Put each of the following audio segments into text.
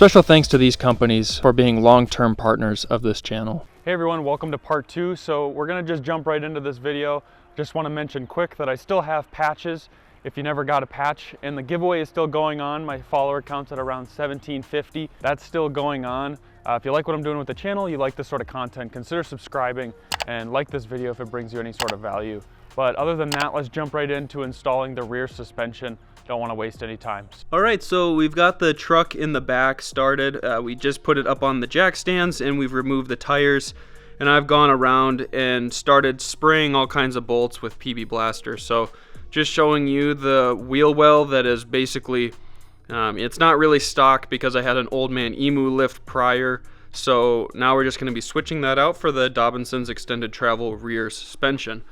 Special thanks to these companies for being long-term partners of this channel. Hey everyone, welcome to part 2. So we're gonna just jump right into this video. Just want to mention quick that I still have patches if you never got a patch, and the giveaway is still going on. My follower count's at around 1750. That's still going on. If you like what I'm doing with the channel, you like this sort of content, consider subscribing and like this video if it brings you any sort of value. But other than that, let's jump right into installing the rear suspension. Don't want to waste any time. All right, so we've got the truck in the back started. We just put it up on the jack stands and we've removed the tires, and I've gone around and started spraying all kinds of bolts with PB Blaster. So just showing you the wheel well that is basically, it's not really stock because I had an Old Man Emu lift prior. So now we're just going to be switching that out for the Dobinsons extended travel rear suspension.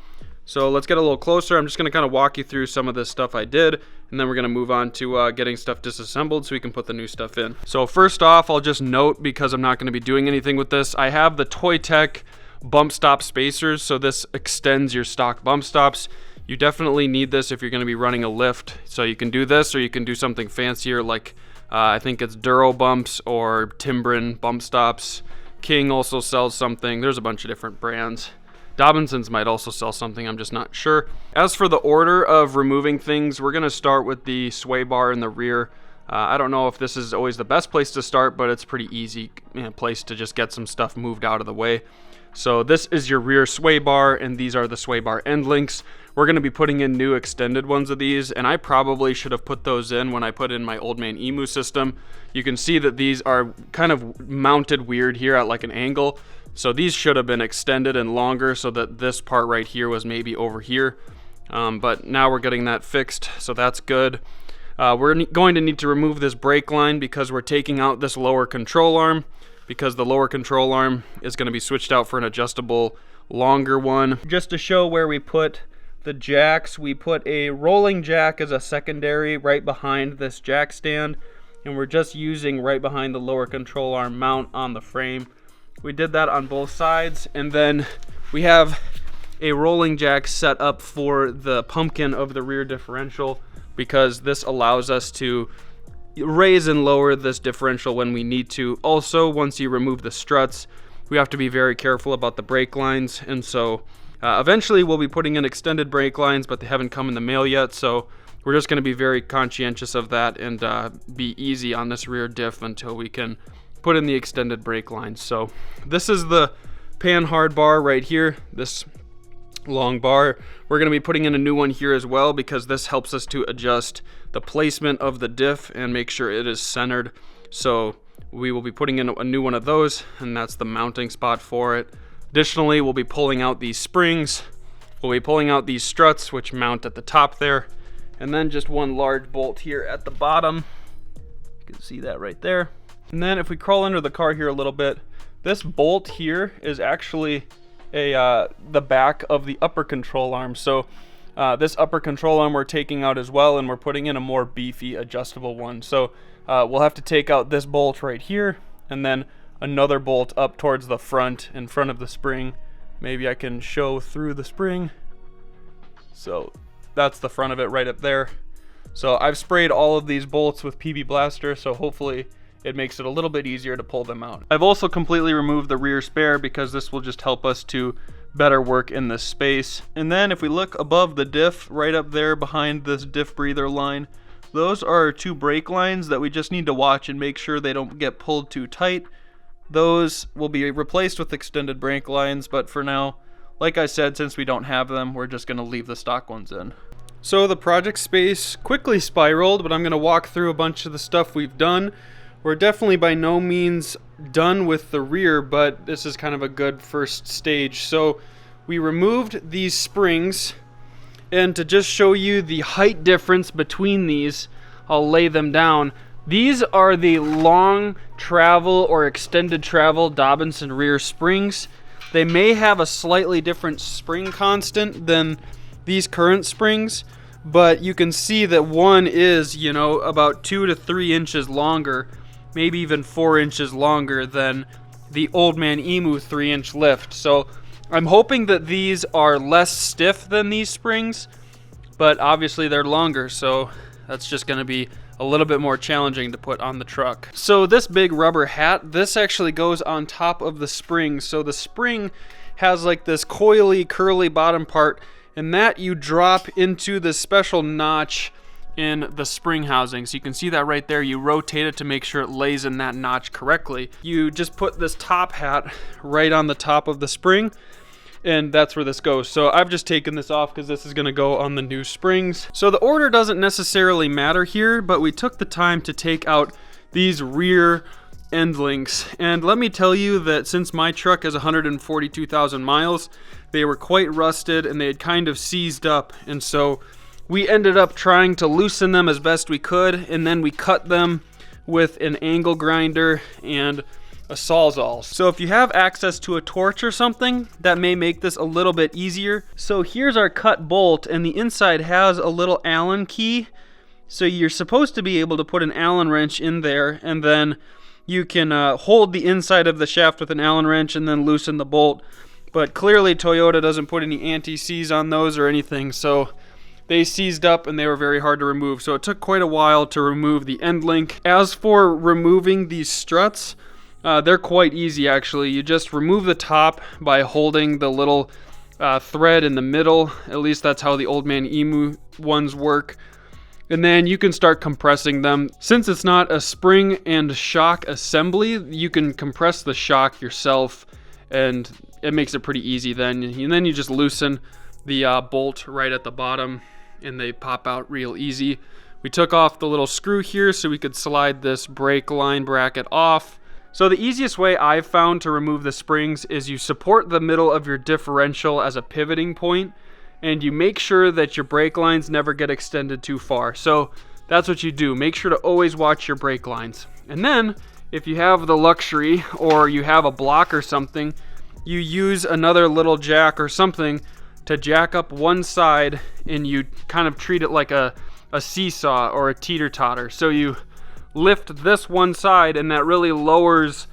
So let's get a little closer. I'm just going to kind of walk you through some of this stuff I did, and then we're going to move on to getting stuff disassembled so we can put the new stuff in. So first off, I'll just note, because I'm not going to be doing anything with this, I have the Toy Tech bump stop spacers, so this extends your stock bump stops. You definitely need this if you're going to be running a lift. So you can do this, or you can do something fancier like I think it's Duro bumps or Timbren bump stops. King also sells something. There's a bunch of different brands. Dobinsons might also sell something, I'm just not sure. As for the order of removing things, we're going to start with the sway bar in the rear. I don't know if this is always the best place to start, but it's pretty easy place to just get some stuff moved out of the way. So this is your rear sway bar, and these are the sway bar end links. We're going to be putting in new extended ones of these, and I probably should have put those in when I put in my Old Man Emu system. You can see that these are kind of mounted weird here at like an angle. So these should have been extended and longer so that this part right here was maybe over here. But now we're getting that fixed, so that's good. We're going to need to remove this brake line because we're taking out this lower control arm, because the lower control arm is going to be switched out for an adjustable longer one. Just to show where we put the jacks, we put a rolling jack as a secondary right behind this jack stand, and we're just using right behind the lower control arm mount on the frame. We did that on both sides, and then we have a rolling jack set up for the pumpkin of the rear differential, because this allows us to raise and lower this differential when we need to. Also, once you remove the struts, we have to be very careful about the brake lines, and so eventually we'll be putting in extended brake lines, but they haven't come in the mail yet, so we're just going to be very conscientious of that and be easy on this rear diff until we can put in the extended brake lines. So this is the Panhard bar right here, this long bar. We're going to be putting in a new one here as well, because this helps us to adjust the placement of the diff and make sure it is centered. So we will be putting in a new one of those, and that's the mounting spot for it. Additionally, we'll be pulling out these springs. We'll be pulling out these struts, which mount at the top there, and then just one large bolt here at the bottom. You can see that right there. And then if we crawl under the car here a little bit, this bolt here is actually the back of the upper control arm. So this upper control arm we're taking out as well, and we're putting in a more beefy adjustable one. So we'll have to take out this bolt right here, and then another bolt up towards the front, in front of the spring. Maybe I can show through the spring. So that's the front of it right up there. So I've sprayed all of these bolts with PB Blaster, so hopefully it makes it a little bit easier to pull them out. I've also completely removed the rear spare, because this will just help us to better work in this space. And then if we look above the diff, right up there behind this diff breather line, those are two brake lines that we just need to watch and make sure they don't get pulled too tight. Those will be replaced with extended brake lines, but for now, like I said, since we don't have them, we're just going to leave the stock ones in. So the project space quickly spiraled, but I'm going to walk through a bunch of the stuff we've done. We're definitely by no means done with the rear, but this is kind of a good first stage. So we removed these springs, and to just show you the height difference between these, I'll lay them down. These are the long travel or extended travel Dobinson rear springs. They may have a slightly different spring constant than these current springs, but you can see that one is, you know, about 2 to 3 inches longer, maybe even 4 inches longer than the Old Man Emu 3-inch lift. So I'm hoping that these are less stiff than these springs, but obviously they're longer, so that's just going to be a little bit more challenging to put on the truck. So this big rubber hat, this actually goes on top of the spring. So the spring has like this coily, curly bottom part, and that you drop into this special notch in the spring housing. So you can see that right there. You rotate it to make sure it lays in that notch correctly. You just put this top hat right on the top of the spring, and that's where this goes. So I've just taken this off because this is going to go on the new springs. So the order doesn't necessarily matter here, but we took the time to take out these rear end links. And let me tell you that since my truck has 142,000 miles, they were quite rusted and they had kind of seized up. And so we ended up trying to loosen them as best we could, and then we cut them with an angle grinder and a Sawzall. So if you have access to a torch or something, that may make this a little bit easier. So here's our cut bolt, and the inside has a little Allen key. So you're supposed to be able to put an Allen wrench in there, and then you can hold the inside of the shaft with an Allen wrench and then loosen the bolt. But clearly Toyota doesn't put any anti-seize on those or anything, so they seized up and they were very hard to remove. So it took quite a while to remove the end link. As for removing these struts, they're quite easy actually. You just remove the top by holding the little thread in the middle. At least that's how the Old Man Emu ones work. And then you can start compressing them. Since it's not a spring and shock assembly, you can compress the shock yourself, and it makes it pretty easy then. And then you just loosen the bolt right at the bottom, and they pop out real easy. We took off the little screw here so we could slide this brake line bracket off. So the easiest way I've found to remove the springs is you support the middle of your differential as a pivoting point, and you make sure that your brake lines never get extended too far. So that's what you do. Make sure to always watch your brake lines. And then if you have the luxury or you have a block or something, you use another little jack or something to jack up one side, and you kind of treat it like a seesaw or a teeter-totter. So you lift this one side, and that really lowers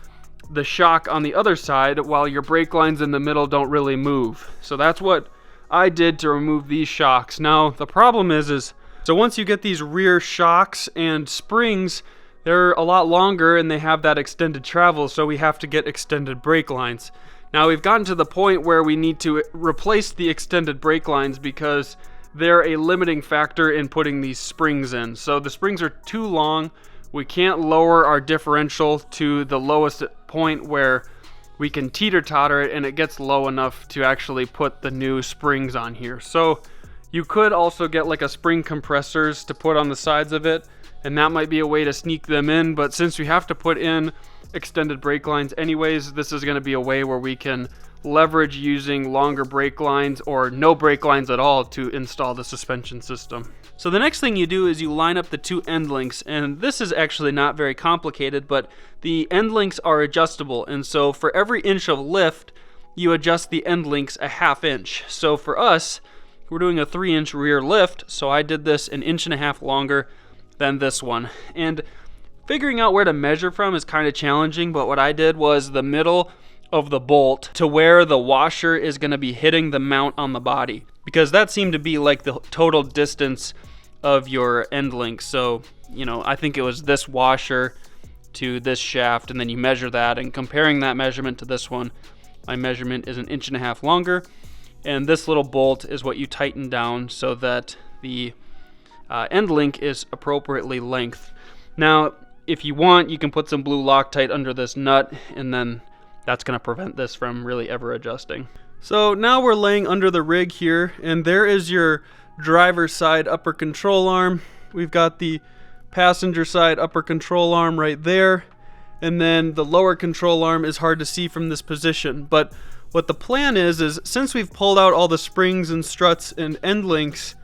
the shock on the other side while your brake lines in the middle don't really move. So that's what I did to remove these shocks. Now the problem is so once you get these rear shocks and springs, they're a lot longer and they have that extended travel, so we have to get extended brake lines. Now we've gotten to the point where we need to replace the extended brake lines because they're a limiting factor in putting these springs in. So the springs are too long. We can't lower our differential to the lowest point where we can teeter-totter it and it gets low enough to actually put the new springs on here. So you could also get like a spring compressors to put on the sides of it, and that might be a way to sneak them in. But since we have to put in extended brake lines anyways, this is going to be a way where we can leverage using longer brake lines or no brake lines at all to install the suspension system. So the next thing you do is you line up the two end links, and this is actually not very complicated, but the end links are adjustable, and so for every inch of lift you adjust the end links a ½ inch. So for us, we're doing a 3-inch rear lift, so I did this 1.5 inches longer than this one. And figuring out where to measure from is kind of challenging, but what I did was the middle of the bolt to where the washer is going to be hitting the mount on the body, because that seemed to be like the total distance of your end link. So, you know, I think it was this washer to this shaft, and then you measure that, and comparing that measurement to this one, my measurement is 1.5 inches longer, and this little bolt is what you tighten down so that the end link is appropriately length. Now, if you want, you can put some blue Loctite under this nut, and then that's going to prevent this from really ever adjusting. So now we're laying under the rig here, and there is your driver's side upper control arm. We've got the passenger side upper control arm right there, and then the lower control arm is hard to see from this position. But what the plan is since we've pulled out all the springs and struts and end links,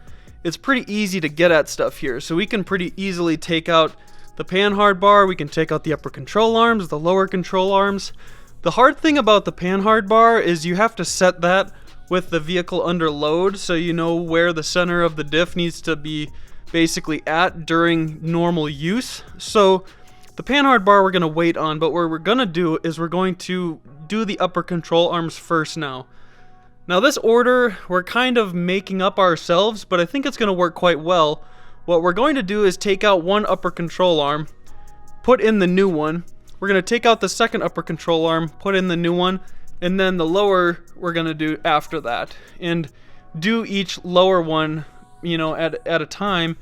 it's pretty easy to get at stuff here. So we can pretty easily take out the Panhard bar, we can take out the upper control arms, the lower control arms. The hard thing about the Panhard bar is you have to set that with the vehicle under load, so you know where the center of the diff needs to be basically at during normal use. So the Panhard bar we're going to wait on, but what we're going to do is we're going to do the upper control arms first now. Now this order we're kind of making up ourselves, but I think it's going to work quite well. what we're going to do is take out one upper control arm, put in the new one. We're going to take out the second upper control arm, put in the new one, and then the lower we're going to do after that. And do each lower one, you know, at a time,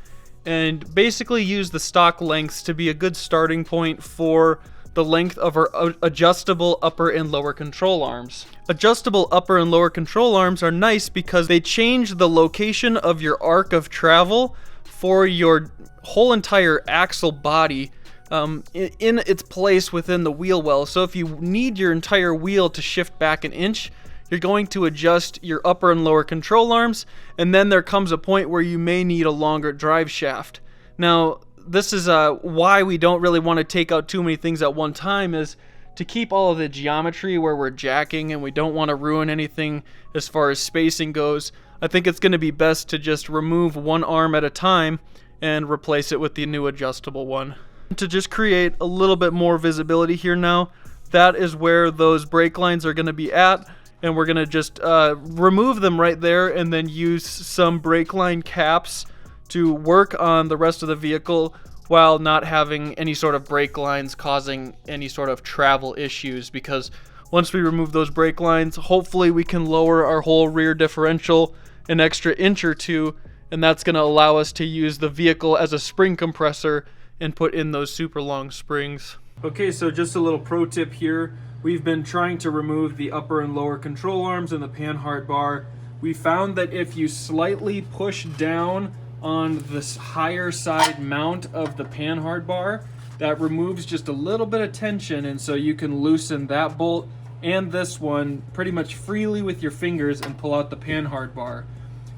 and basically use the stock lengths to be a good starting point for the length of our adjustable upper and lower control arms. Adjustable upper and lower control arms are nice because they change the location of your arc of travel for your whole entire axle body in its place within the wheel well. So if you need your entire wheel to shift back an inch, you're going to adjust your upper and lower control arms, and then there comes a point where you may need a longer drive shaft. Now, this is why we don't really want to take out too many things at one time, is to keep all of the geometry where we're jacking, and we don't want to ruin anything as far as spacing goes. I think it's going to be best to just remove one arm at a time and replace it with the new adjustable one. To just create a little bit more visibility here now, that is where those brake lines are going to be at. And we're going to just remove them right there and then use some brake line caps to work on the rest of the vehicle while not having any sort of brake lines causing any sort of travel issues. Because once we remove those brake lines, hopefully we can lower our whole rear differential an extra inch or two, and that's going to allow us to use the vehicle as a spring compressor and put in those super long springs. Okay, so just a little pro tip here. We've been trying to remove the upper and lower control arms in the Panhard Bar. We found that if you slightly push down on this higher side mount of the Panhard Bar, that removes just a little bit of tension, and so you can loosen that bolt and this one pretty much freely with your fingers and pull out the Panhard Bar.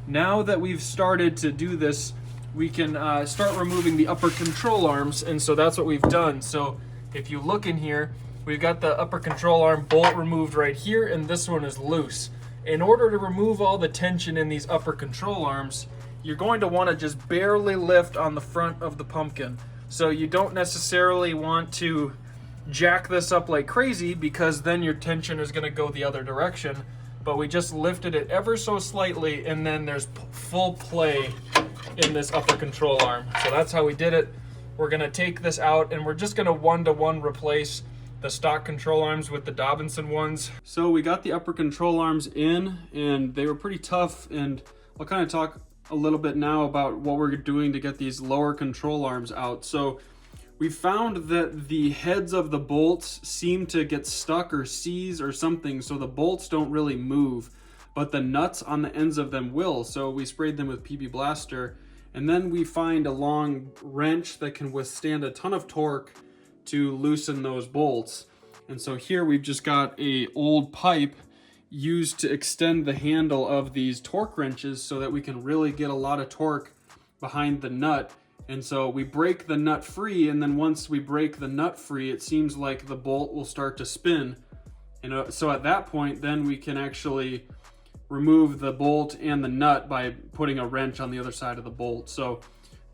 Now that we've started to do this, we can start removing the upper control arms, and so that's what we've done. So if you look in here, we've got the upper control arm bolt removed right here, and this one is loose. In order to remove all the tension in these upper control arms, you're going to want to just barely lift on the front of the pumpkin. So you don't necessarily want to jack this up like crazy, because then your tension is going to go the other direction. But we just lifted it ever so slightly, and then there's full play in this upper control arm. So that's how we did it. We're going to take this out, and we're just going to one-to-one replace the stock control arms with the Dobinson ones. So we got the upper control arms in, and they were pretty tough, and I'll kind of talk a little bit now about what we're doing to get these lower control arms out. So we found that the heads of the bolts seem to get stuck or seize or something, so the bolts don't really move, but the nuts on the ends of them will. So we sprayed them with PB Blaster, and then we find a long wrench that can withstand a ton of torque to loosen those bolts. And so here we've just got a old pipe used to extend the handle of these torque wrenches so that we can really get a lot of torque behind the nut. And so we break the nut free, and then once we break the nut free, it seems like the bolt will start to spin. And so at that point, then we can actually remove the bolt and the nut by putting a wrench on the other side of the bolt. So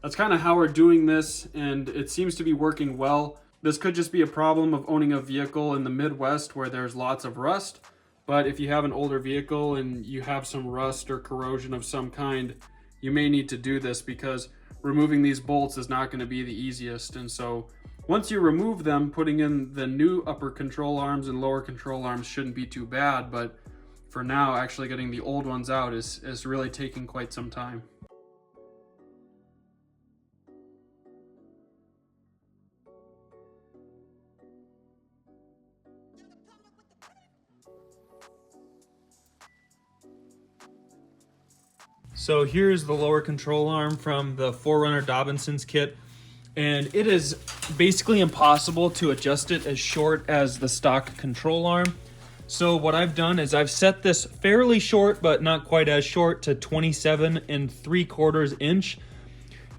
that's kind of how we're doing this, and it seems to be working well. This could just be a problem of owning a vehicle in the Midwest where there's lots of rust, but if you have an older vehicle and you have some rust or corrosion of some kind, you may need to do this, because removing these bolts is not going to be the easiest. And so once you remove them, putting in the new upper control arms and lower control arms shouldn't be too bad, but for now, actually getting the old ones out is really taking quite some time. So here's the lower control arm from the 4Runner Dobinsons kit, and it is basically impossible to adjust it as short as the stock control arm. So what I've done is I've set this fairly short, but not quite as short, to 27 3/4 inch.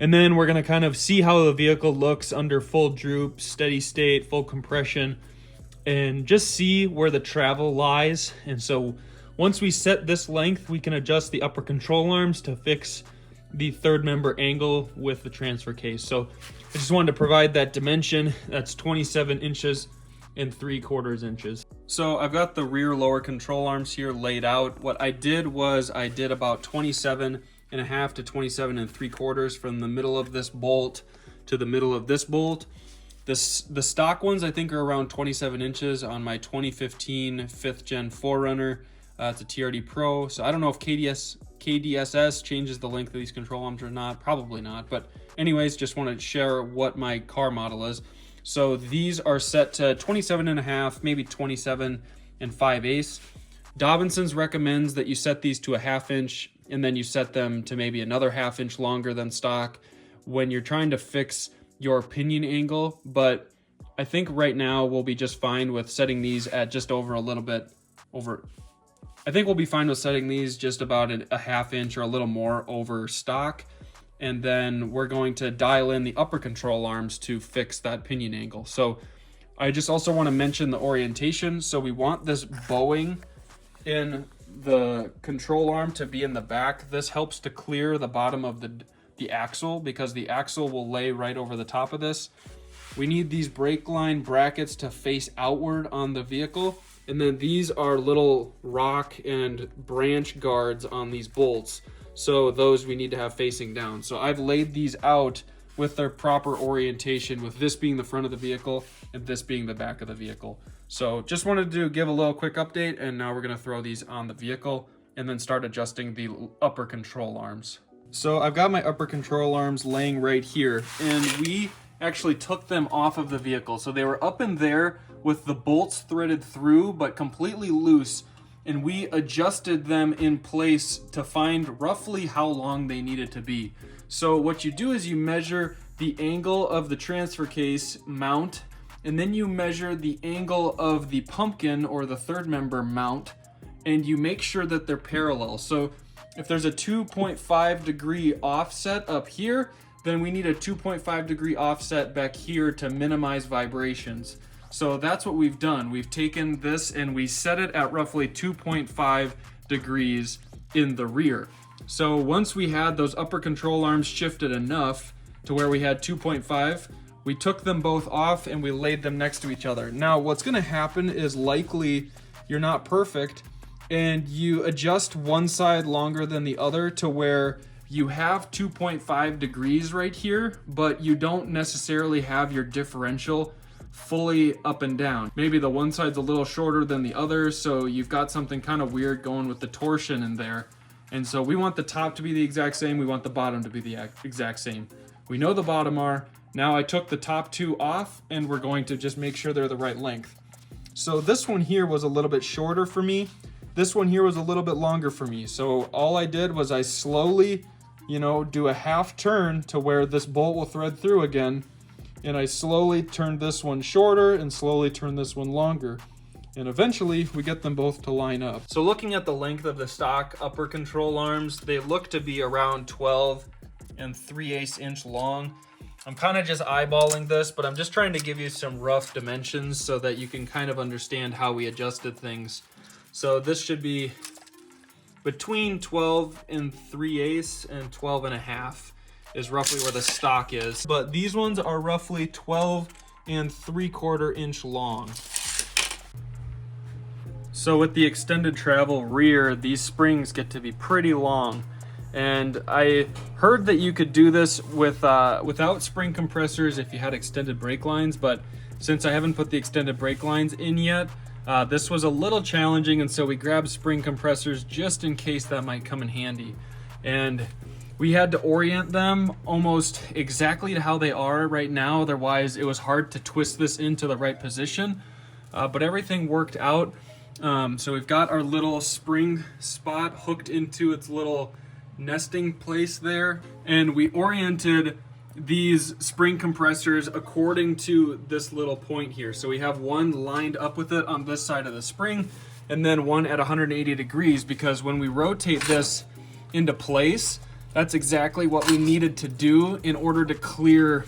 And then we're gonna kind of see how the vehicle looks under full droop, steady state, full compression, and just see where the travel lies. And so once we set this length, we can adjust the upper control arms to fix the third member angle with the transfer case. So I just wanted to provide that dimension. That's 27 inches and 3/4 inches. So I've got the rear lower control arms here laid out. What I did was I did about 27 27.5 to 27.75 from the middle of this bolt to the middle of this bolt. The stock ones I think are around 27 inches on my 2015 5th gen 4Runner. It's a TRD Pro, so I don't know if KDSS changes the length of these control arms or not. Probably not, but anyways, just want to share what my car model is. So these are set to 27.5, maybe 27 5/8. Dobinsons recommends that you set these to a 1/2 inch and then you set them to maybe another 1/2 inch longer than stock when you're trying to fix your pinion angle. But I think right now we'll be just fine with setting these at just over a little bit over. I think we'll be fine with setting these just about a 1/2 inch or a little more over stock. And then we're going to dial in the upper control arms to fix that pinion angle. So I just also want to mention the orientation. So we want this bowing in the control arm to be in the back. This helps to clear the bottom of the axle because the axle will lay right over the top of this. We need these brake line brackets to face outward on the vehicle. And then these are little rock and branch guards on these bolts. So those we need to have facing down. So I've laid these out with their proper orientation, with this being the front of the vehicle and this being the back of the vehicle. So just wanted to give a little quick update, and now we're gonna throw these on the vehicle and then start adjusting the upper control arms. So I've got my upper control arms laying right here, and we actually took them off of the vehicle. So they were up in there with the bolts threaded through, but completely loose. And we adjusted them in place to find roughly how long they needed to be. So what you do is you measure the angle of the transfer case mount, and then you measure the angle of the pumpkin or the third member mount, and you make sure that they're parallel. So if there's a 2.5 degree offset up here, then we need a 2.5 degree offset back here to minimize vibrations. So that's what we've done. We've taken this and we set it at roughly 2.5 degrees in the rear. So once we had those upper control arms shifted enough to where we had 2.5, we took them both off and we laid them next to each other. Now what's gonna happen is likely you're not perfect and you adjust one side longer than the other to where you have 2.5 degrees right here, but you don't necessarily have your differential fully up and down. Maybe the one side's a little shorter than the other, so you've got something kind of weird going with the torsion in there. And so we want the top to be the exact same, we want the bottom to be the exact same. We know the bottom are. Now I took the top two off and we're going to just make sure they're the right length. So this one here was a little bit shorter for me. This one here was a little bit longer for me. So all I did was I slowly, do a half turn to where this bolt will thread through again. And I slowly turned this one shorter and slowly turned this one longer. And eventually we get them both to line up. So looking at the length of the stock upper control arms, they look to be around 12 3/8 inch long. I'm kind of just eyeballing this, but I'm just trying to give you some rough dimensions so that you can kind of understand how we adjusted things. So this should be between 12 3/8 and 12.5 is roughly where the stock is. But these ones are roughly 12 3/4 inch long. So with the extended travel rear, these springs get to be pretty long. And I heard that you could do this with without spring compressors if you had extended brake lines, but since I haven't put the extended brake lines in yet, this was a little challenging, and so we grabbed spring compressors just in case that might come in handy. And we had to orient them almost exactly to how they are right now, otherwise it was hard to twist this into the right position, but everything worked out. So we've got our little spring spot hooked into its little nesting place there, and we oriented these spring compressors according to this little point here. So we have one lined up with it on this side of the spring and then one at 180 degrees, because when we rotate this into place, that's exactly what we needed to do in order to clear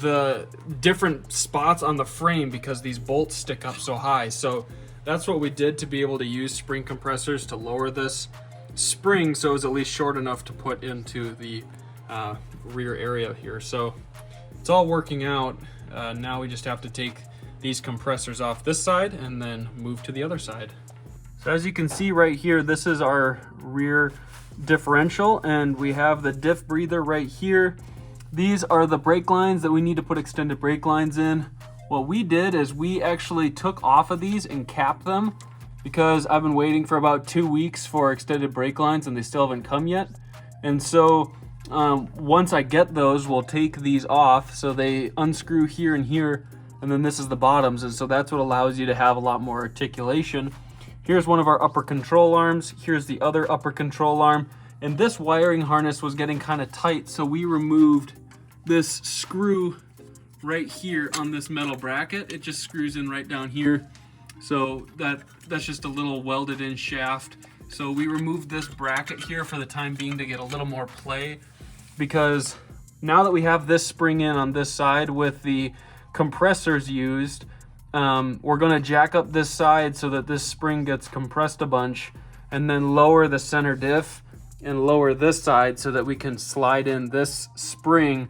the different spots on the frame because these bolts stick up so high. So that's what we did to be able to use spring compressors to lower this spring so it's at least short enough to put into the rear area here. So it's all working out. Now we just have to take these compressors off this side and then move to the other side. So as you can see right here, this is our rear differential, and we have the diff breather right here. These are the brake lines that we need to put extended brake lines in. What we did is we actually took off of these and capped them, because I've been waiting for about 2 weeks for extended brake lines and they still haven't come yet. And so once I get those, we'll take these off so they unscrew here and here, and then this is the bottoms, and so that's what allows you to have a lot more articulation. Here's one of our upper control arms. Here's the other upper control arm. And this wiring harness was getting kind of tight, so we removed this screw right here on this metal bracket. It just screws in right down here. So that's just a little welded in shaft. So we removed this bracket here for the time being to get a little more play, because now that we have this spring in on this side with the compressors used, we're going to jack up this side so that this spring gets compressed a bunch, and then lower the center diff and lower this side so that we can slide in this spring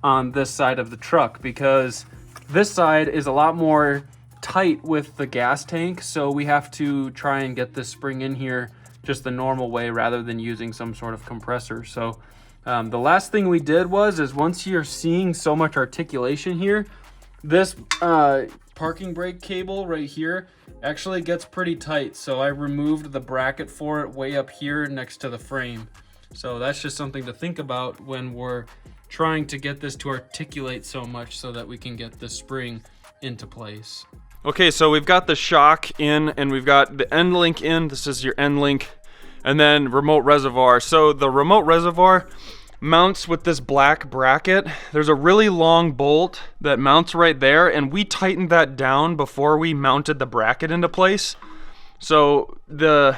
on this side of the truck, because this side is a lot more tight with the gas tank, so we have to try and get this spring in here just the normal way rather than using some sort of compressor. So the last thing we did is once you're seeing so much articulation here, this parking brake cable right here actually gets pretty tight, so I removed the bracket for it way up here next to the frame. So that's just something to think about when we're trying to get this to articulate so much so that we can get the spring into place. Okay, so we've got the shock in and we've got the end link in. This is your end link, and then remote reservoir. So the remote reservoir mounts with this black bracket. There's a really long bolt that mounts right there, and we tightened that down before we mounted the bracket into place. So the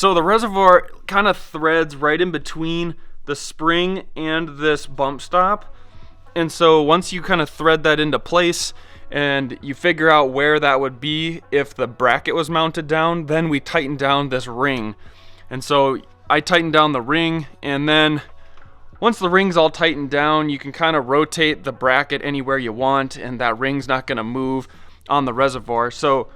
reservoir kind of threads right in between the spring and this bump stop. And so once you kind of thread that into place and you figure out where that would be if the bracket was mounted down, then we tighten down this ring. And so I tightened down the ring, and then once the ring's all tightened down, you can kind of rotate the bracket anywhere you want, and that ring's not going to move on the reservoir. So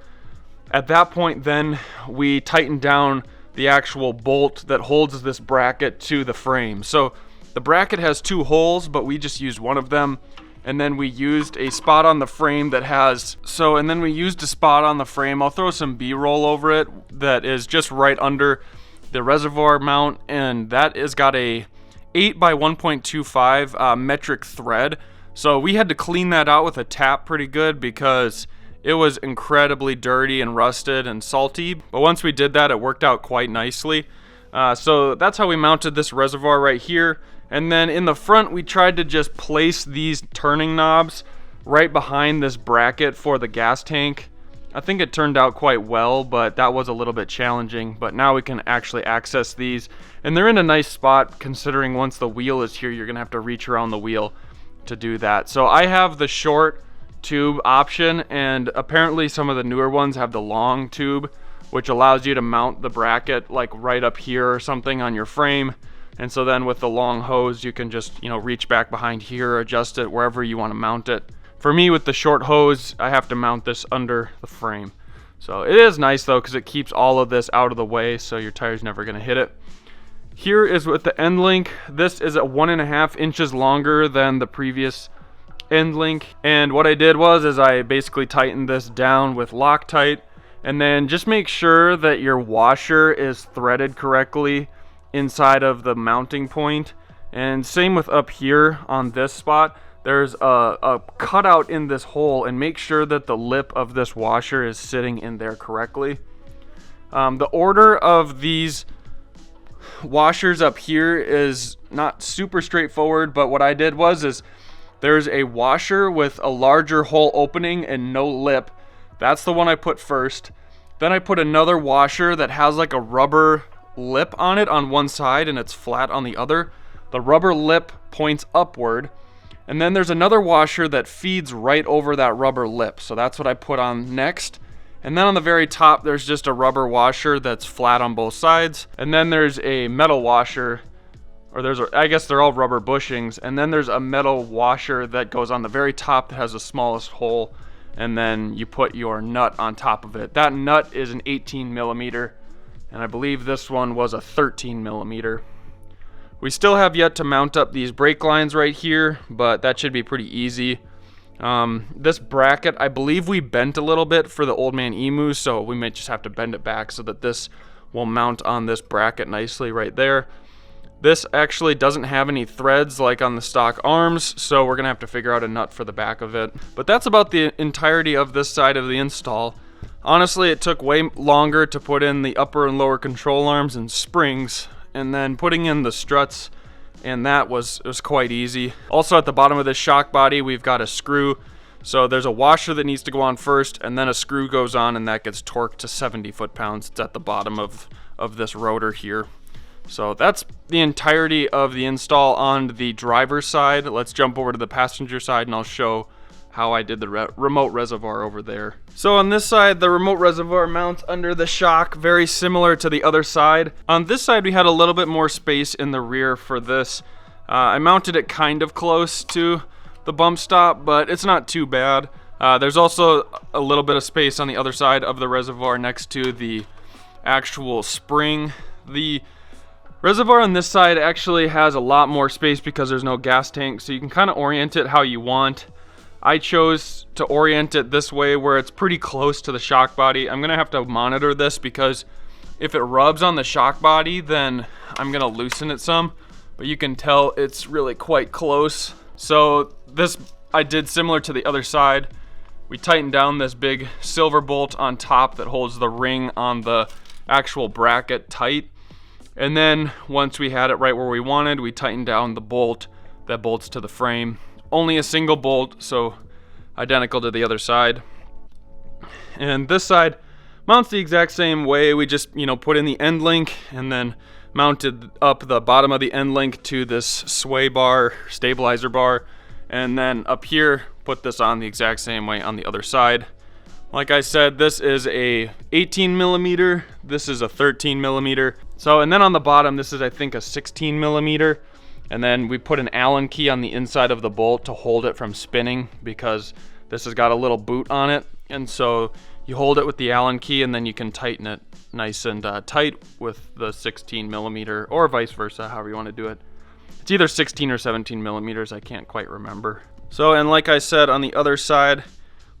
at that point, then we tighten down the actual bolt that holds this bracket to the frame. So the bracket has 2 holes, but we just used one of them. And then we used a spot on the frame that has, I'll throw some B-roll over it that is just right under the reservoir mount, and that has got a 8 by 1.25 metric thread. So we had to clean that out with a tap pretty good because it was incredibly dirty and rusted and salty. But once we did that, it worked out quite nicely. So that's how we mounted this reservoir right here. And then in the front, we tried to just place these turning knobs right behind this bracket for the gas tank. I think it turned out quite well, but that was a little bit challenging. But now we can actually access these, and they're in a nice spot considering once the wheel is here, you're gonna have to reach around the wheel to do that. So I have the short tube option, and apparently some of the newer ones have the long tube, which allows you to mount the bracket like right up here or something on your frame. And so then with the long hose, you can just, reach back behind here, adjust it wherever you want to mount it. For me, with the short hose, I have to mount this under the frame. So it is nice though, because it keeps all of this out of the way, so your tire's never going to hit it. Here is with the end link. This is at 1.5 inches longer than the previous end link. And what I did is I basically tightened this down with Loctite, and then just make sure that your washer is threaded correctly inside of the mounting point. And same with up here on this spot, there's a cutout in this hole, and make sure that the lip of this washer is sitting in there correctly. The order of these washers up here is not super straightforward, but what I did is there's a washer with a larger hole opening and no lip. That's the one I put first. Then I put another washer that has like a rubber lip on it on one side and it's flat on the other. The rubber lip points upward, and then there's another washer that feeds right over that rubber lip, so that's what I put on next. And then on the very top, there's just a rubber washer that's flat on both sides, and then there's a metal washer, or I guess they're all rubber bushings, and then there's a metal washer that goes on the very top that has the smallest hole, and then you put your nut on top of it. That nut is an 18 millimeter, and I believe this one was a 13 millimeter. We still have yet to mount up these brake lines right here, but that should be pretty easy. This bracket, I believe we bent a little bit for the Old Man Emu, so we might just have to bend it back so that this will mount on this bracket nicely right there. This actually doesn't have any threads like on the stock arms, so we're gonna have to figure out a nut for the back of it. But that's about the entirety of this side of the install. Honestly, it took way longer to put in the upper and lower control arms and springs, and then putting in the struts, and that was quite easy. Also at the bottom of this shock body, we've got a screw. So there's a washer that needs to go on first, and then a screw goes on, and that gets torqued to 70 foot-pounds. It's at the bottom of this rotor here. So that's the entirety of the install on the driver's side. Let's jump over to the passenger side, and I'll show how I did the remote reservoir over there. So on this side, the remote reservoir mounts under the shock, very similar to the other side. On this side, we had a little bit more space in the rear for this. I mounted it kind of close to the bump stop, but it's not too bad. There's also a little bit of space on the other side of the reservoir next to the actual spring. The reservoir on this side actually has a lot more space because there's no gas tank, so you can kind of orient it how you want. I chose to orient it this way where it's pretty close to the shock body. I'm gonna have to monitor this because if it rubs on the shock body, then I'm gonna loosen it some, but you can tell it's really quite close. So this I did similar to the other side. We tightened down this big silver bolt on top that holds the ring on the actual bracket tight. And then once we had it right where we wanted, we tightened down the bolt that bolts to the frame. Only a single bolt, so identical to the other side. And this side mounts the exact same way. We just, put in the end link and then mounted up the bottom of the end link to this sway bar, stabilizer bar. And then up here, put this on the exact same way on the other side. Like I said, this is a 18 millimeter. This is a 13 millimeter. So, and then on the bottom, this is, I think, a 16 millimeter. And then we put an Allen key on the inside of the bolt to hold it from spinning because this has got a little boot on it. And so you hold it with the Allen key and then you can tighten it nice and tight with the 16 millimeter or vice versa, however you want to do it. It's either 16 or 17 millimeters, I can't quite remember. So, and like I said, on the other side,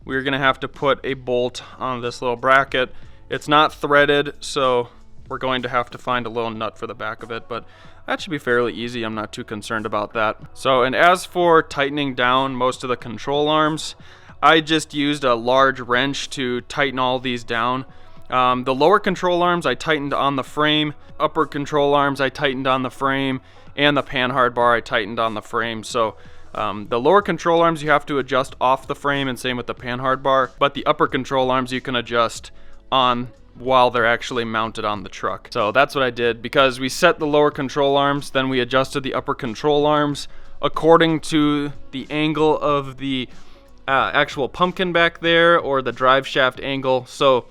we're gonna have to put a bolt on this little bracket. It's not threaded, so we're going to have to find a little nut for the back of it, but that should be fairly easy. I'm not too concerned about that. So, and as for tightening down most of the control arms, I just used a large wrench to tighten all these down. The lower control arms I tightened on the frame, upper control arms I tightened on the frame, and the Panhard bar I tightened on the frame. So the lower control arms you have to adjust off the frame, and same with the Panhard bar, but the upper control arms you can adjust on while they're actually mounted on the truck. So that's what I did, because we set the lower control arms, then we adjusted the upper control arms according to the angle of the actual pumpkin back there, or the drive shaft angle. So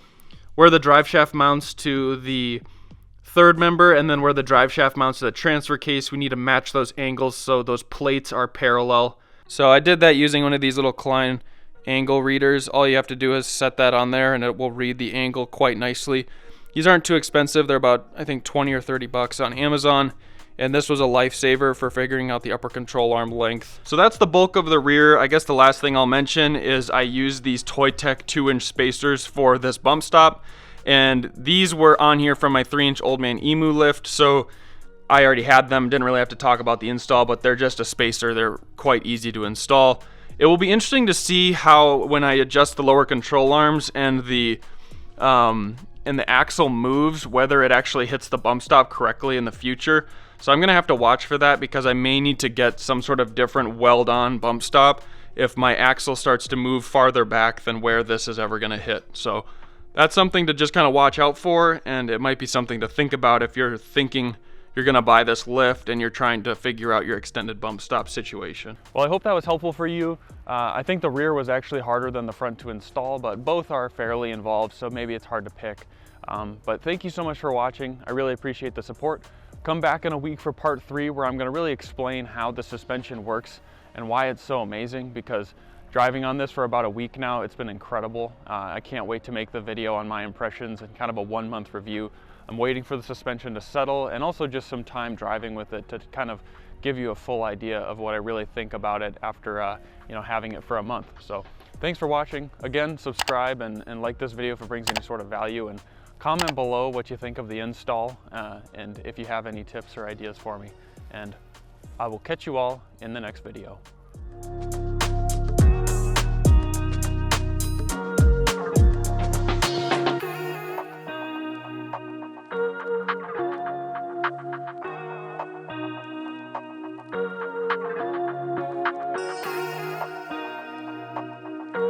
where the drive shaft mounts to the third member and then where the drive shaft mounts to the transfer case, we need to match those angles so those plates are parallel. So I did that using one of these little Klein angle readers. All you have to do is set that on there and it will read the angle quite nicely. These aren't too expensive. They're about, I think, 20 or 30 bucks on Amazon. And this was a lifesaver for figuring out the upper control arm length. So that's the bulk of the rear. I guess the last thing I'll mention is I used these Toy Tech 2-inch spacers for this bump stop. And these were on here from my 3-inch Old Man Emu lift. So I already had them, didn't really have to talk about the install, but they're just a spacer. They're quite easy to install. It will be interesting to see how, when I adjust the lower control arms and the axle moves, whether it actually hits the bump stop correctly in the future. So I'm gonna have to watch for that, because I may need to get some sort of different weld-on bump stop if my axle starts to move farther back than where this is ever gonna hit. So that's something to just kind of watch out for, and it might be something to think about if you're thinking you're gonna buy this lift and you're trying to figure out your extended bump stop situation. Well, I hope that was helpful for you. I think the rear was actually harder than the front to install, but both are fairly involved, so maybe it's hard to pick. But thank you so much for watching. I really appreciate the support. Come back in a week for part 3, where I'm gonna really explain how the suspension works and why it's so amazing, because driving on this for about a week now, it's been incredible. I can't wait to make the video on my impressions and kind of a 1-month review I'm waiting for the suspension to settle, and also just some time driving with it to kind of give you a full idea of what I really think about it after having it for a month. So thanks for watching. Again, subscribe and like this video if it brings any sort of value, and comment below what you think of the install and if you have any tips or ideas for me. And I will catch you all in the next video.